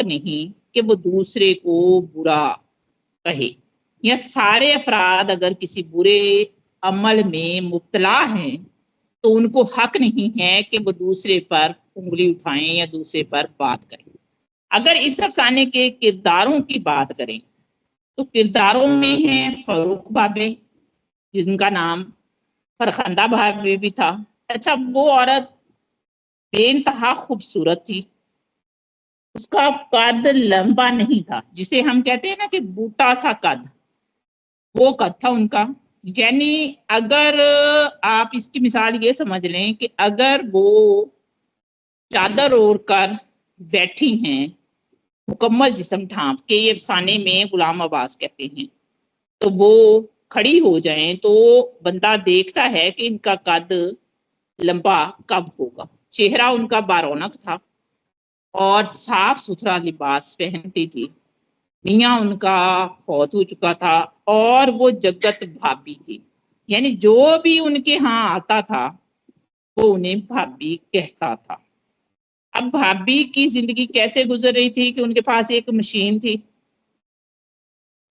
نہیں کہ وہ دوسرے کو برا کہے، یا سارے افراد اگر کسی برے عمل میں مبتلا ہیں تو ان کو حق نہیں ہے کہ وہ دوسرے پر انگلی اٹھائیں یا دوسرے پر بات کریں۔ اگر اس افسانے کے کرداروں کی بات کریں تو کرداروں میں ہیں فاروق بھابی، جن کا نام فرخندہ بھابی بھی تھا۔ اچھا، وہ عورت بے انتہا خوبصورت تھی، اس کا قد لمبا نہیں تھا، جسے ہم کہتے ہیں نا کہ بوٹا سا قد، وہ قد تھا ان کا۔ یعنی اگر آپ اس کی مثال یہ سمجھ لیں کہ اگر وہ چادر اوڑھ کر بیٹھی ہیں مکمل جسم ڈھانپ کے، یہ افسانے میں غلام عباس کہتے ہیں، تو وہ کھڑی ہو جائیں تو بندہ دیکھتا ہے کہ ان کا قد لمبا کب ہوگا۔ چہرہ ان کا بارونق تھا اور صاف ستھرا لباس پہنتی تھی۔ میاں ان کا فوت ہو چکا تھا اور وہ جگت بھابی تھی، یعنی جو بھی ان کے ہاں آتا تھا وہ انہیں بھابی کہتا تھا۔ اب بھابی کی زندگی کیسے گزر رہی تھی کہ ان کے پاس ایک مشین تھی،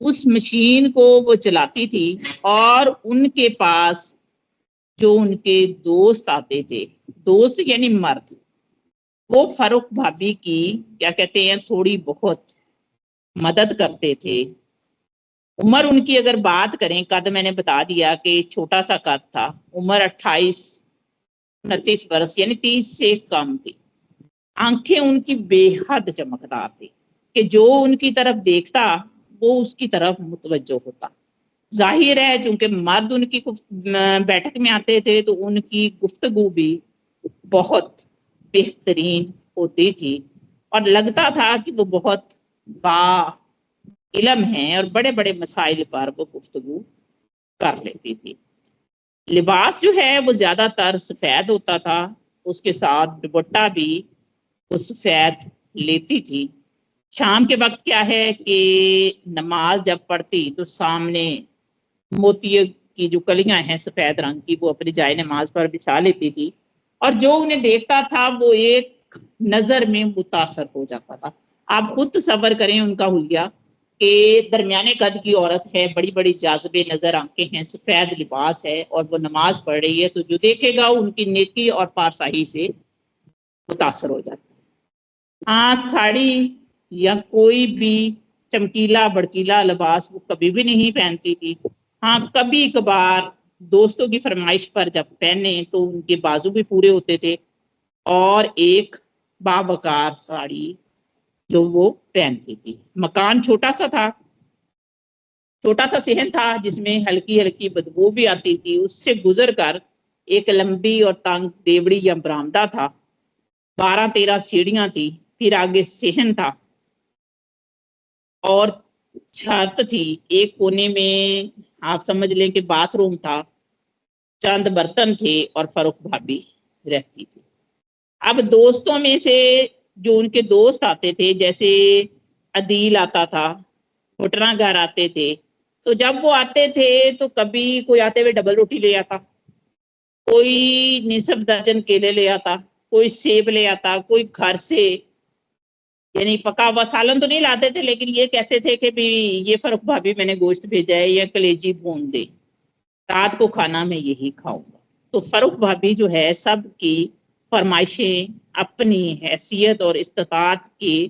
اس مشین کو وہ چلاتی تھی اور ان کے پاس جو ان کے دوست آتے تھے، دوست یعنی مرد، وہ فاروق بھابی کی کیا کہتے ہیں تھوڑی بہت مدد کرتے تھے۔ عمر ان کی اگر بات کریں، قد میں نے بتا دیا کہ چھوٹا سا قد تھا، عمر 28-29 برس یعنی 30 سے کم تھی۔ آنکھیں ان کی بے حد چمکدار تھی کہ جو ان کی طرف دیکھتا وہ اس کی طرف متوجہ ہوتا۔ ظاہر ہے چونکہ مرد ان کی بیٹھک میں آتے تھے تو ان کی گفتگو بھی بہت بہترین ہوتی تھی اور لگتا تھا کہ وہ بہت با علم ہیں اور بڑے بڑے مسائل پر وہ گفتگو کر لیتی تھی۔ لباس جو ہے وہ زیادہ تر سفید ہوتا تھا، اس کے ساتھ دوپٹہ بھی وہ سفید لیتی تھی۔ شام کے وقت کیا ہے کہ نماز جب پڑھتی تو سامنے موتی کی جو کلیاں ہیں سفید رنگ کی وہ اپنی جائے نماز پر بچھا لیتی تھی، اور جو انہیں دیکھتا تھا وہ ایک نظر میں متاثر ہو جاتا تھا۔ آپ خود تصور کریں ان کا حلیہ کہ درمیانے قد کی عورت ہے، بڑی بڑی جاذب نظر آنکھیں ہیں، سفید لباس ہے اور وہ نماز پڑھ رہی ہے، تو جو دیکھے گا ان کی نیکی اور پارسائی سے متاثر ہو جاتا ہے۔ ہاں، ساڑی یا کوئی بھی چمکیلا بڑکیلا لباس وہ کبھی بھی نہیں پہنتی تھی۔ ہاں، کبھی کبھار دوستوں کی فرمائش پر جب پہنے تو ان کے بازو بھی پورے ہوتے تھے، اور ایک باوقار ساڑی جو وہ پہنتی تھی۔ مکان چھوٹا سا تھا، چھوٹا سا صحن تھا جس میں ہلکی ہلکی بدبو بھی آتی تھی۔ اس سے گزر کر ایک لمبی اور تنگ دیوڑی یا برآمدہ تھا، 12-13 سیڑھیاں تھی، پھر آگے صحن تھا اور چھت تھی۔ ایک کونے میں آپ سمجھ لیں کہ باتھ روم تھا، چند برتن تھے اور فاروق بھابی رہتی تھی۔ اب دوستوں میں سے جو ان کے دوست آتے تھے، جیسے عدیل آتا تھا، بھٹنا گھر آتے تھے، تو جب وہ آتے تھے تو کبھی کوئی آتے ہوئے ڈبل روٹی لے آتا، کوئی نصف درجن کیلے لے آتا، کوئی سیب لے آتا، کوئی گھر سے یعنی پکا ہوا سالن تو نہیں لاتے تھے، لیکن یہ کہتے تھے کہ بھی یہ فاروق بھابی میں نے گوشت بھیجا ہے یا کلیجی بھون دے، رات کو کھانا میں یہی کھاؤں گا۔ تو فاروق بھابی جو ہے سب کی فرمائشیں اپنی حیثیت اور استطاعت کے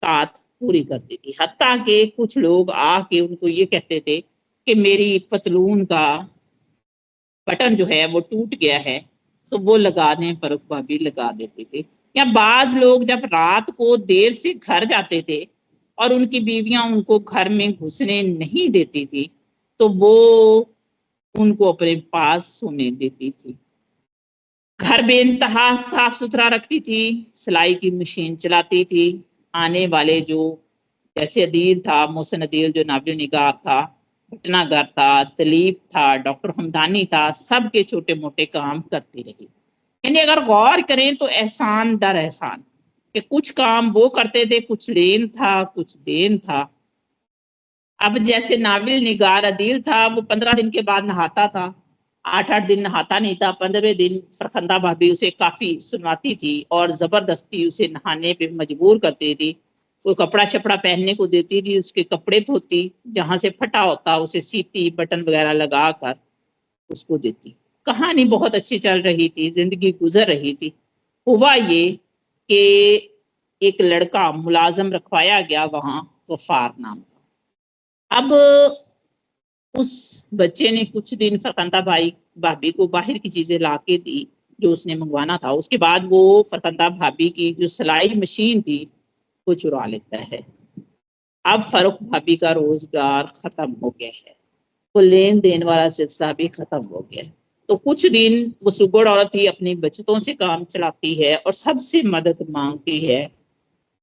ساتھ پوری کرتی تھی، حتیٰ کہ کچھ لوگ آ کے ان کو یہ کہتے تھے کہ میری پتلون کا بٹن جو ہے وہ ٹوٹ گیا ہے، تو وہ لگانے فاروق بھابی لگا دیتے تھے۔ یا بعض لوگ جب رات کو دیر سے گھر جاتے تھے اور ان کی بیویاں ان کو گھر میں گھسنے نہیں دیتی تھی تو وہ ان کو اپنے پاس سونے دیتی تھی۔ گھر بے انتہا صاف ستھرا رکھتی تھی، سلائی کی مشین چلاتی تھی۔ آنے والے جو جیسے عدیل تھا، محسن عدیل جو ناول نگار تھا، بھٹنا گر تھا، دلیپ تھا، ڈاکٹر حمدانی تھا، سب کے چھوٹے موٹے کام کرتی رہی۔ یعنی اگر غور کریں تو احسان در احسان کہ کچھ کام وہ کرتے تھے، کچھ لین تھا کچھ دین تھا۔ اب جیسے ناول نگار عدیل تھا، وہ 15 دن کے بعد نہاتا تھا، 8 دن نہاتا نہیں تھا، 15ویں دن فرخندہ بھابی اسے کافی سنواتی تھی اور زبردستی اسے نہانے پہ مجبور کرتی تھی۔ کوئی کپڑا شپڑا پہننے کو دیتی تھی، اس کے کپڑے دھوتی، جہاں سے پھٹا ہوتا اسے سیتی، بٹن وغیرہ لگا کر اس کو دیتی. کہانی بہت اچھی چل رہی تھی، زندگی گزر رہی تھی. ہوا یہ کہ ایک لڑکا ملازم رکھوایا گیا وہاں، غفار نام کا. اب اس بچے نے کچھ دن فرخندہ بھابھی کو باہر کی چیزیں لا کے دی جو اس نے منگوانا تھا. اس کے بعد وہ فرخندہ بھابھی کی جو سلائی مشین تھی وہ چرا لیتا ہے. اب فرخ بھابھی کا روزگار ختم ہو گیا ہے، وہ لین دین والا سلسلہ بھی ختم ہو گیا. تو کچھ دن وہ سگڑ عورت ہی اپنی بچتوں سے کام چلاتی ہے اور سب سے مدد مانگتی ہے،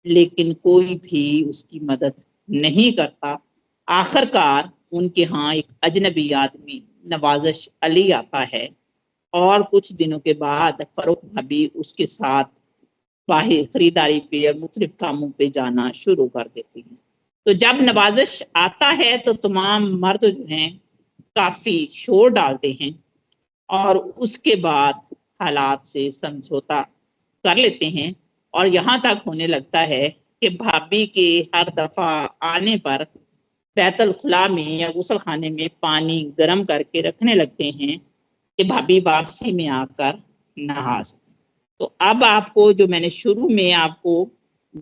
لیکن کوئی بھی اس کی مدد نہیں کرتا. آخر کار ان کے ہاں ایک اجنبی آدمی نوازش علی آتا ہے اور کچھ دنوں کے بعد فروخ بھابھی اس کے ساتھ باہر خریداری پہ اور مختلف کاموں پہ جانا شروع کر دیتی ہیں. تو جب نوازش آتا ہے تو تمام مرد جو ہیں کافی شور ڈالتے ہیں اور اس کے بعد حالات سے سمجھوتا کر لیتے ہیں، اور یہاں تک ہونے لگتا ہے کہ بھابھی کے ہر دفعہ آنے پر بیت الخلاء میں یا غسل خانے میں پانی گرم کر کے رکھنے لگتے ہیں کہ بھابھی واپسی میں آ کر نہا سکے. تو اب آپ کو جو میں نے شروع میں آپ کو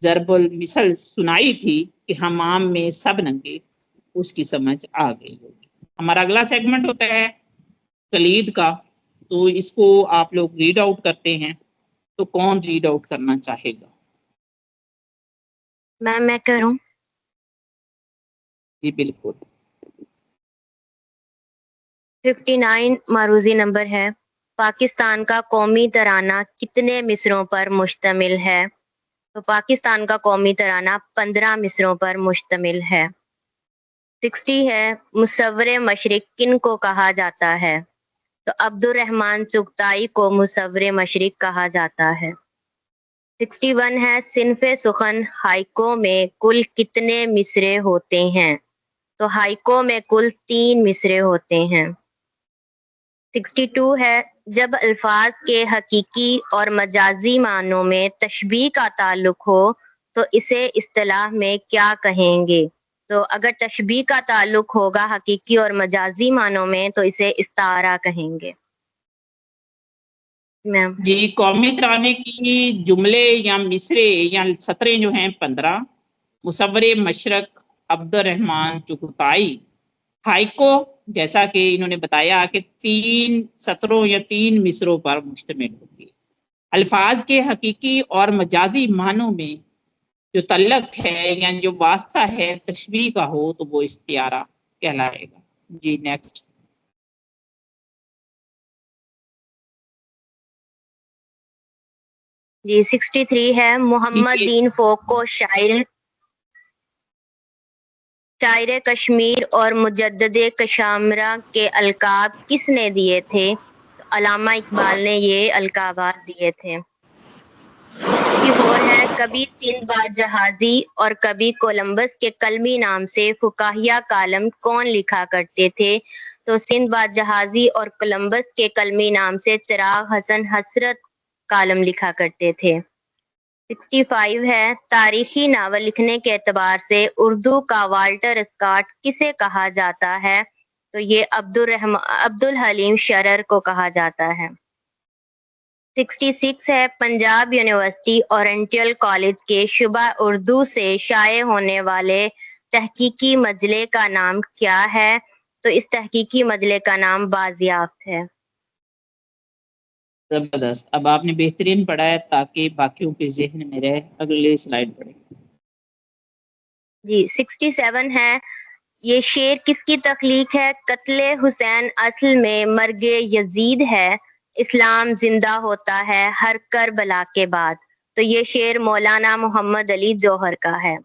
ضرب المثل سنائی تھی کہ حمام میں سب ننگے، اس کی سمجھ آ گئی ہوگی. ہمارا اگلا سیگمنٹ ہوتا ہے کلید کا. تو اس کو آپ لوگ ریڈ آؤٹ کرتے ہیں. تو کون ریڈ آؤٹ کرنا چاہے گا؟ میں کروں. جی بالکل. 59 معروضی نمبر ہے. پاکستان کا قومی ترانہ کتنے مصروں پر مشتمل ہے؟ تو پاکستان کا قومی ترانہ 15 مصروں پر مشتمل ہے. 60 ہے مصور مشرق کن کو کہا جاتا ہے؟ تو عبد الرحمن چغتائی کو مصور مشرق کہا جاتا ہے. 61 ہے صنف سخن ہائیکو میں کل کتنے مصرے ہوتے ہیں؟ تو ہائیکو میں کل 3 مصرے ہوتے ہیں. 62 ہے جب الفاظ کے حقیقی اور مجازی معنوں میں تشبیہ کا تعلق ہو تو اسے اصطلاح میں کیا کہیں گے؟ تو اگر تشبیہ کا تعلق ہوگا حقیقی اور مجازی معنوں میں تو اسے استعارہ کہیں گے. میم جی قومی ترانے کی جملے یا مصرے یا سطریں جو ہیں 15. مصور مشرق عبد الرحمن چغتائی. ہائیکو جیسا کہ انہوں نے بتایا کہ 3 سطروں یا 3 مصروں پر مشتمل ہوتی ہے. الفاظ کے حقیقی اور مجازی معنوں میں جو تعلق ہے یا جو واسطہ ہے تشبیہ کا ہو تو وہ استعارہ کہلائے گا. جی نیکسٹ. جی 63 ہے محمد دین فوق کو شاعر کشمیر اور مجدد کشامرہ کے القاب کس نے دیے تھے؟ علامہ اقبال نے یہ القابات دیے تھے. اور ہے کبھی سندھ باد جہازی اور کبھی کولمبس کے کلمی نام سے فکاہیہ کالم کون لکھا کرتے تھے؟ تو سندھ باد جہازی اور کولمبس کے کلمی نام سے چراغ حسن حسرت کالم لکھا کرتے تھے. 65 ہے تاریخی ناول لکھنے کے اعتبار سے اردو کا والٹر اسکاٹ کسے کہا جاتا ہے؟ تو یہ عبد الحلیم شرر کو کہا جاتا ہے. 66 ہے پنجاب یونیورسٹی اورینٹل کالج کے شعبہ اردو سے شائع ہونے والے تحقیقی مجلے کا نام کیا ہے؟ تو اس تحقیقی مجلے کا نام بازیافت ہے. زبردست. اب آپ نے بہترین پڑھا ہے تاکہ باقیوں کے ذہن میں رہے. اگلے سلائیڈ پڑھیں. جی 67 ہے یہ شعر کس کی تخلیق ہے؟ قتل حسین اصل میں مرگ یزید ہے، اسلام زندہ ہوتا ہے ہر کربلا کے بعد. تو یہ شعر مولانا محمد علی جوہر کا ہے.